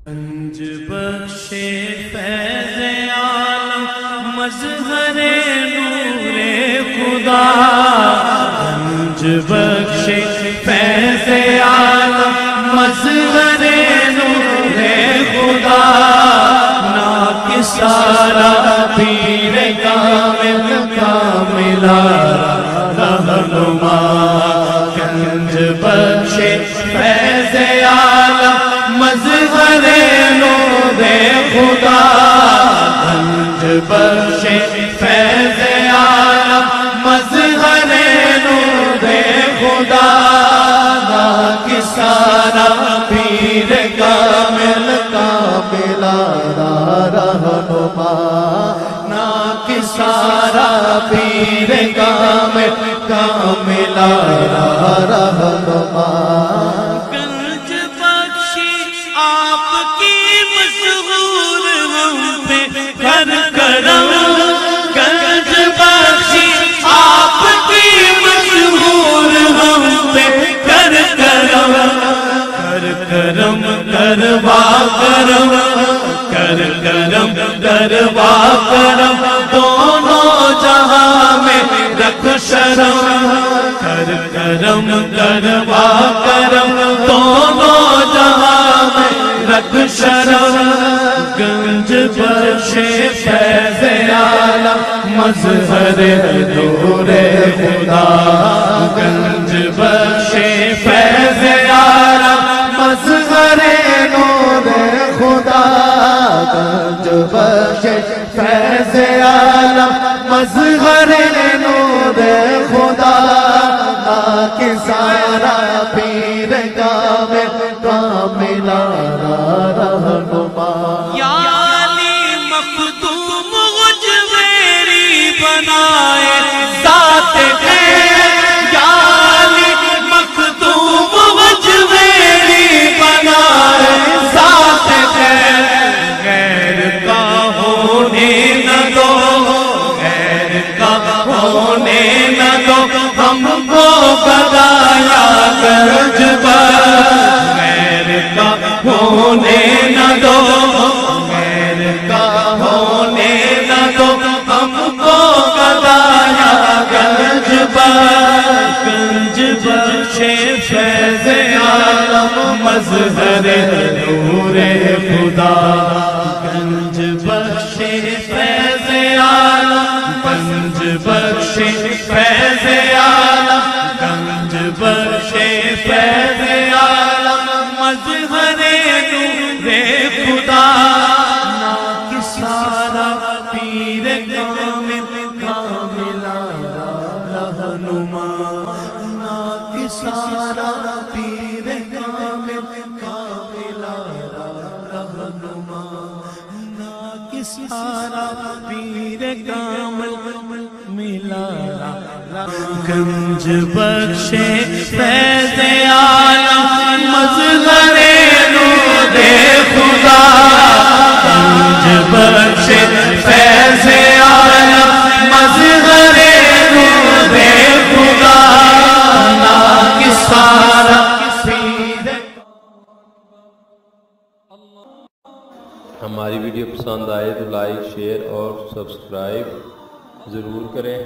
گنج بخش فیض عالم مظہر نور خدا، گنج بخش فیض عالم مظہر نور خدا، ناکسارا پیر کامل کاملا رہنما، گنج بخش فیض عالم مظہر نور خدا، گنج بخش فیض عالم مظہر نور خدا، ناکسارا پیر کامل کاملا رہنما، ناکسارا پیر کامل کاملا رہنما، کرم کروا کرم کر کرم کروا کرم، دونوں جہاں میں رکھ شرم، کر کرم کروا کرم، دونوں جہاں میں رکھ شرم، گنج بخش فیض عالم مظہر نور خدا، گنج بخش فیض عالم مظہر نور خدا، گنج بخش فیض عالم مظہر نور خدا، ناکسارا پیر کامل کاملا رہنما، یا علی مخدوم مجھ میری بنائے ذات ہے، یا علی مخدوم مجھ میری بنائے ذات ہے، غیر کا ہونے نہ دو، غیر کا ہونے نہ دو، ہم کو بتایا گنج بخش، غیر کا ہونے نہ دو، غیر کا ہونے نہ دو، ہم کو بتایا گنج بخش، گنج بخش فیض عالم مظہر نور خدا، گنج بخش فیض عالم، گنج بخش فیض عالم، گنج بخش فیض عالم مظہر نور خدا، ناکسارا پیر کامل کاملا رہنما، ناکسارا پیر کامل کاملا رہنما، ناکسارا پیر کامل ملا، گنج بخش فیض عالم مظہر نور خدا، گنج بخش فیض عالم مظہر نور خدا، ناکسارا پیر۔ ہماری ویڈیو پسند آئے تو لائک شیئر اور سبسکرائب ضرور کریں۔